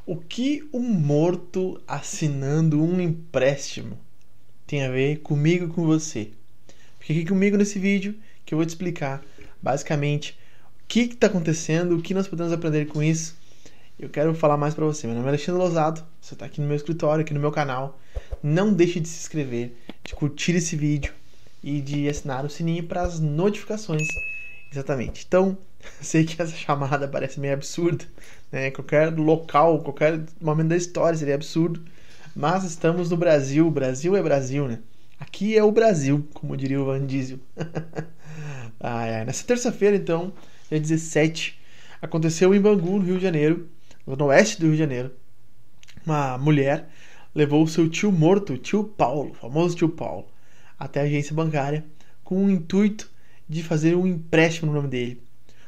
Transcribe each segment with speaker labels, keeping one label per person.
Speaker 1: O que um morto assinando um empréstimo tem a ver comigo e com você? Fique aqui comigo nesse vídeo que eu vou te explicar basicamente o que está acontecendo, o que nós podemos aprender com isso. Eu quero falar mais para você. Meu nome é Alexandre Losado, você está aqui no meu escritório, aqui no meu canal. Não deixe de se inscrever, de curtir esse vídeo e de assinar o sininho para as notificações. Exatamente. Então, sei que essa chamada parece meio absurda, né? Qualquer local, qualquer momento da história seria absurdo, mas estamos no Brasil. Brasil é Brasil, né? Aqui é o Brasil, como diria o Van Diesel. Nessa terça-feira, então, dia 17, aconteceu em Bangu, no Rio de Janeiro, no oeste do Rio de Janeiro. Uma mulher levou o seu tio morto, o tio Paulo, o famoso tio Paulo, até a agência bancária com o intuito de fazer um empréstimo no nome dele.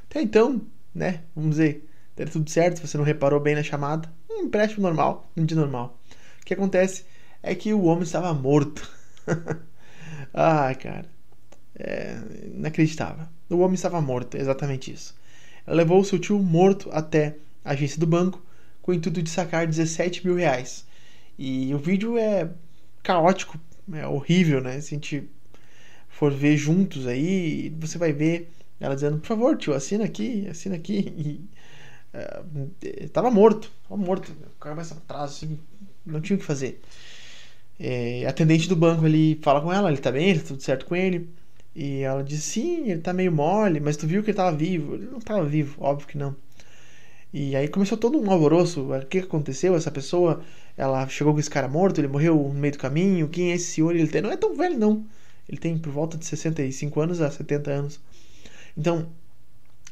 Speaker 1: Até então, né, vamos dizer, teria tudo certo se você não reparou bem na chamada. Um empréstimo normal, um dia normal. O que acontece é que o homem estava morto. Cara, inacreditável. O homem estava morto, é exatamente isso. Ela levou o seu tio morto até a agência do banco com o intuito de sacar 17 mil reais. E o vídeo é caótico, é horrível, né? Se a gente for ver juntos aí, você vai ver ela dizendo, por favor, tio, assina aqui, assina aqui. E tava morto, com a cabeça atrás, assim, não tinha o que fazer. A atendente do banco ali fala com ela, ele tá bem, tá tudo certo com ele. E ela diz, sim, ele tá meio mole, mas tu viu que ele tava vivo? Ele não tava vivo, óbvio que não. E aí começou todo um alvoroço. O que aconteceu? Essa pessoa, ela chegou com esse cara morto, ele morreu no meio do caminho. Quem é esse senhor? Ele não é tão velho, não. Ele tem por volta de 65 anos a 70 anos. Então,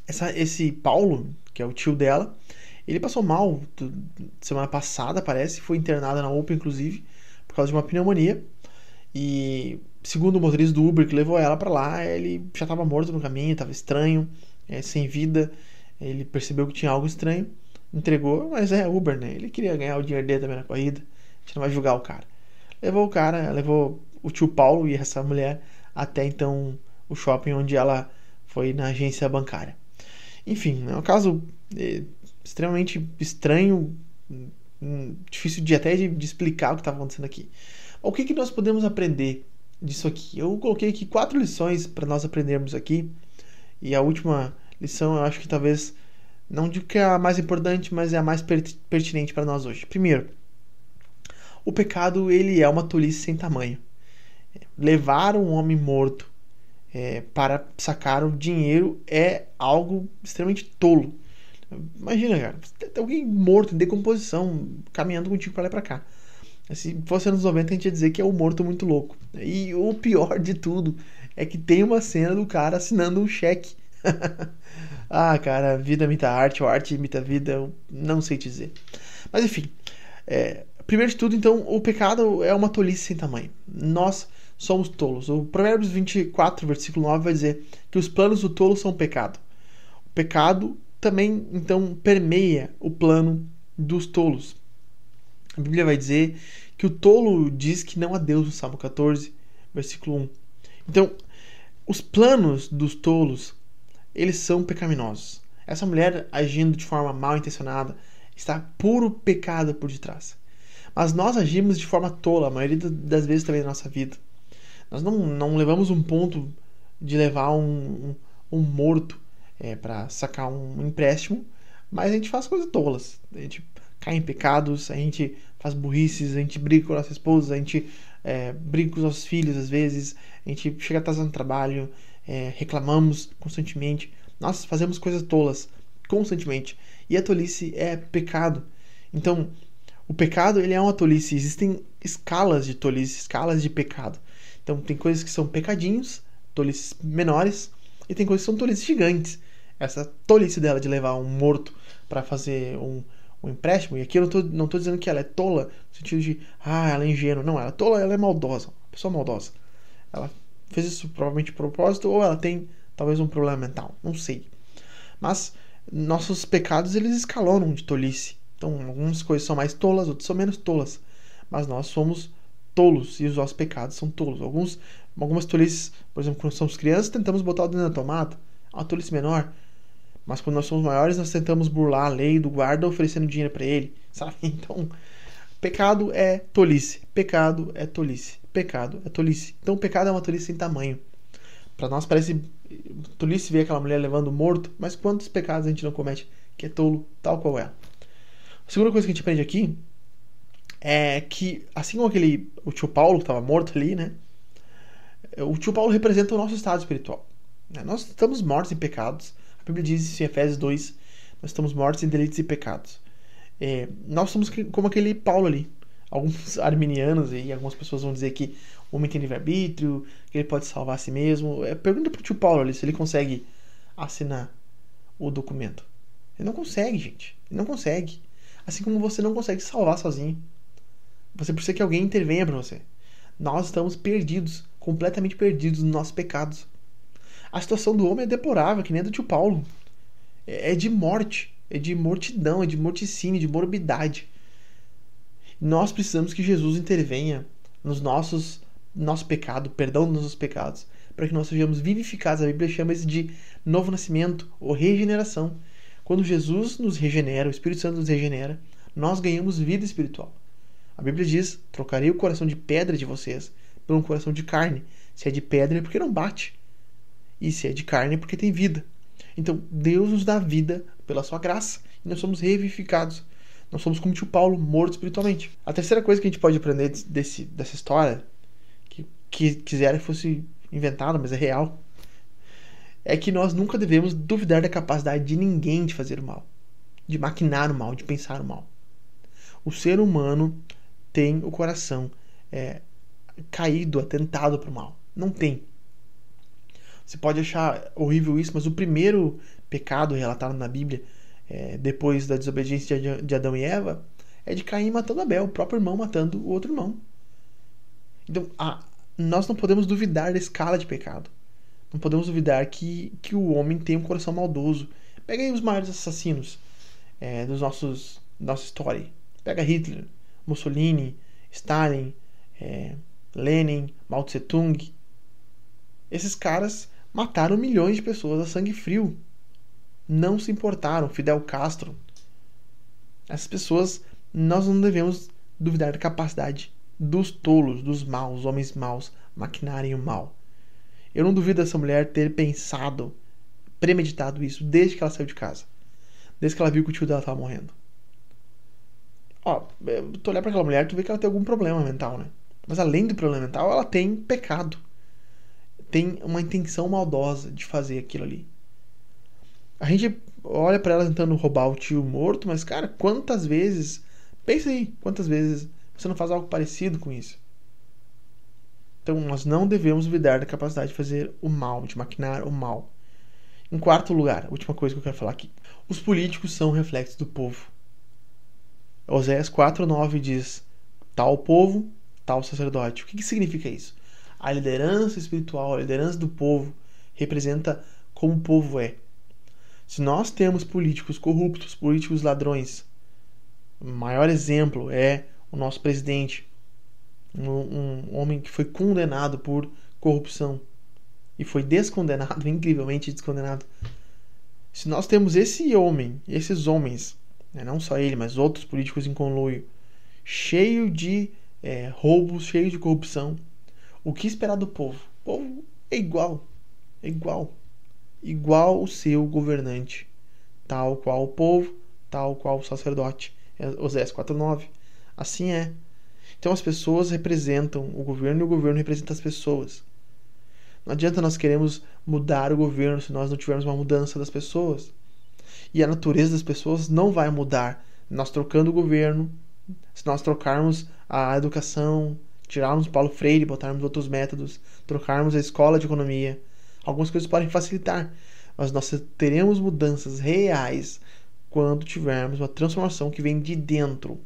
Speaker 1: esse Paulo, que é o tio dela, ele passou mal semana passada, parece. Foi internado na UPA, inclusive, por causa de uma pneumonia. E, segundo o motorista do Uber que levou ela pra lá, ele já estava morto no caminho, estava estranho, sem vida. Ele percebeu que tinha algo estranho, entregou, mas é Uber, né? Ele queria ganhar o dinheiro dele também na corrida. A gente não vai julgar o cara. Levou o tio Paulo e essa mulher até então o shopping onde ela foi na agência bancária. Enfim, é um caso extremamente estranho, difícil de explicar o que estava acontecendo aqui. O que nós podemos aprender disso aqui? Eu coloquei aqui 4 lições para nós aprendermos aqui. E a última lição eu acho que talvez, não digo que é a mais importante, mas é a mais pertinente para nós hoje. Primeiro, o pecado ele é uma tolice sem tamanho. Levar um homem morto para sacar o dinheiro é algo extremamente tolo. Imagina, cara, tem alguém morto, em decomposição, caminhando contigo para lá e para cá. Se fosse anos 90, a gente ia dizer que é um morto muito louco. E o pior de tudo é que tem uma cena do cara assinando um cheque. Cara, a vida imita a arte, ou a arte imita a vida, eu não sei te dizer. Mas enfim, primeiro de tudo, então, o pecado é uma tolice sem tamanho. Nós somos tolos. O Provérbios 24, versículo 9 vai dizer que os planos do tolo são pecado. O pecado também, então, permeia o plano dos tolos. A Bíblia vai dizer que o tolo diz que não há Deus no Salmo 14, versículo 1. Então, os planos dos tolos, eles são pecaminosos. Essa mulher agindo de forma mal intencionada está puro pecado por detrás. Mas nós agimos de forma tola, a maioria das vezes também na nossa vida. Nós não levamos um ponto de levar um morto para sacar um empréstimo, mas a gente faz coisas tolas. A gente cai em pecados, a gente faz burrices, a gente briga com a nossa esposa, a gente briga com os nossos filhos às vezes, a gente chega atrasado no trabalho, reclamamos constantemente. Nós fazemos coisas tolas constantemente. E a tolice é pecado. Então, o pecado ele é uma tolice. Existem escalas de tolice, escalas de pecado. Então, tem coisas que são pecadinhos, tolices menores, e tem coisas que são tolices gigantes. Essa tolice dela de levar um morto para fazer um empréstimo, e aqui eu não tô dizendo que ela é tola, no sentido de, ela é ingênua. Não, ela é tola, ela é maldosa, uma pessoa maldosa. Ela fez isso provavelmente de propósito, ou ela tem talvez um problema mental, não sei. Mas nossos pecados, eles escalonam de tolice. Então, algumas coisas são mais tolas, outras são menos tolas. Mas nós somos tolos, e os nossos pecados são tolos. Algumas tolices, por exemplo, quando somos crianças, tentamos botar o dedo na tomada, é uma tolice menor. Mas quando nós somos maiores, nós tentamos burlar a lei do guarda oferecendo dinheiro para ele. sabe? Então, pecado é tolice, pecado é tolice, pecado é tolice. Então, o pecado é uma tolice sem tamanho. Para nós parece tolice ver aquela mulher levando morto, mas quantos pecados a gente não comete que é tolo, tal qual ela. A segunda coisa que a gente aprende aqui é que, assim como o tio Paulo que estava morto ali, né? O tio Paulo representa o nosso estado espiritual. Nós estamos mortos em pecados. A Bíblia diz isso em Efésios 2. Nós estamos mortos em delitos e pecados. Nós somos como aquele Paulo ali. Alguns arminianos e algumas pessoas vão dizer que o homem tem livre-arbítrio, que ele pode salvar a si mesmo. Pergunta pro tio Paulo ali se ele consegue assinar o documento. Ele não consegue, gente. Ele não consegue. Assim como você não consegue se salvar sozinho. Você precisa que alguém intervenha para você. Nós estamos perdidos, completamente perdidos nos nossos pecados. A situação do homem é deplorável, que nem a do tio Paulo. É de morte, é de mortidão, é de morticínio, de morbidade. Nós precisamos que Jesus intervenha nos nosso pecado, perdão dos nossos pecados, para que nós sejamos vivificados. A Bíblia chama isso de novo nascimento ou regeneração. Quando Jesus nos regenera, o Espírito Santo nos regenera, nós ganhamos vida espiritual. A Bíblia diz: trocarei o coração de pedra de vocês por um coração de carne. Se é de pedra é porque não bate. E se é de carne é porque tem vida. Então, Deus nos dá vida pela sua graça. E nós somos revivificados. Nós somos como o tio Paulo, morto espiritualmente. A terceira coisa que a gente pode aprender dessa história, que quisera que fosse inventada, mas é real, é que nós nunca devemos duvidar da capacidade de ninguém de fazer o mal, de maquinar o mal, de pensar o mal. O ser humano tem o coração caído, atentado para o mal. Não tem. Você pode achar horrível isso, mas o primeiro pecado relatado na Bíblia, depois da desobediência de Adão e Eva, é de Caim matando Abel, o próprio irmão matando o outro irmão. Então, nós não podemos duvidar da escala de pecado. Não podemos duvidar que o homem tem um coração maldoso. Pega aí os maiores assassinos nossa história. Pega Hitler, Mussolini, Stalin, Lenin, Mao Tse Tung. Esses caras mataram milhões de pessoas a sangue frio. Não se importaram. Fidel Castro. Essas pessoas, nós não devemos duvidar da capacidade dos tolos, dos maus, homens maus, maquinarem o mal. Eu não duvido dessa mulher ter pensado, premeditado isso desde que ela saiu de casa. Desde que ela viu que o tio dela estava morrendo. Tu olhar para aquela mulher, tu vê que ela tem algum problema mental, né? Mas além do problema mental, ela tem pecado. Tem uma intenção maldosa de fazer aquilo ali. A gente olha para ela tentando roubar o tio morto, mas, cara, quantas vezes... Pensa aí, quantas vezes você não faz algo parecido com isso? Então, nós não devemos duvidar da capacidade de fazer o mal, de maquinar o mal. Em quarto lugar, a última coisa que eu quero falar aqui. Os políticos são reflexos do povo. Oséias 4:9 diz: tal povo, tal sacerdote. O que significa isso? A liderança espiritual, a liderança do povo representa como o povo é. Se nós temos políticos corruptos, políticos ladrões, o maior exemplo é o nosso presidente, um homem que foi condenado por corrupção e foi descondenado, incrivelmente descondenado. Se nós temos esses homens, não só ele, mas outros políticos em conluio, cheio de roubos, cheio de corrupção, o que esperar do povo? O povo é igual o seu governante, tal qual o povo, tal qual o sacerdote. Oséias 4:9. Assim é. Então as pessoas representam o governo e o governo representa as pessoas. Não adianta nós queremos mudar o governo se nós não tivermos uma mudança das pessoas. E a natureza das pessoas não vai mudar nós trocando o governo, se nós trocarmos a educação, tirarmos Paulo Freire, botarmos outros métodos, trocarmos a escola de economia. Algumas coisas podem facilitar, mas nós teremos mudanças reais quando tivermos uma transformação que vem de dentro.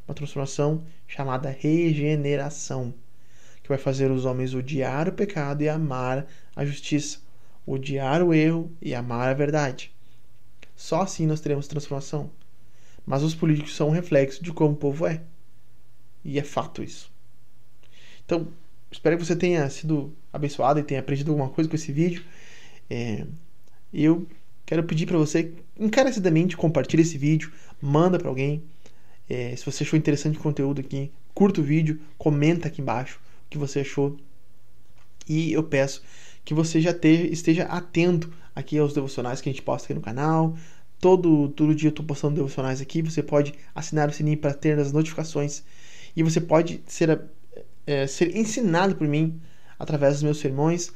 Speaker 1: Uma transformação chamada regeneração, que vai fazer os homens odiar o pecado e amar a justiça, odiar o erro e amar a verdade. Só assim nós teremos transformação. Mas os políticos são um reflexo de como o povo é. E é fato isso. Então, espero que você tenha sido abençoado e tenha aprendido alguma coisa com esse vídeo. Eu quero pedir para você, encarecidamente, compartilhe esse vídeo, manda para alguém. Se você achou interessante o conteúdo aqui, curta o vídeo, comenta aqui embaixo o que você achou. E eu peço que você já esteja atento aqui aos devocionais que a gente posta aqui no canal. Todo dia eu estou postando devocionais aqui. Você pode assinar o sininho para ter as notificações. E você pode ser ensinado por mim através dos meus sermões,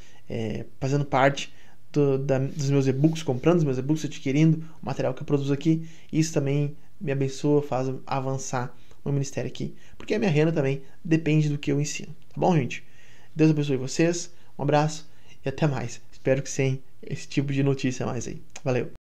Speaker 1: fazendo parte dos meus e-books, comprando os meus e-books, adquirindo o material que eu produzo aqui. Isso também me abençoa, faz avançar o meu ministério aqui. Porque a minha renda também depende do que eu ensino. Tá bom, gente? Deus abençoe vocês. Um abraço e até mais. Espero que sem esse tipo de notícia mais aí. Valeu!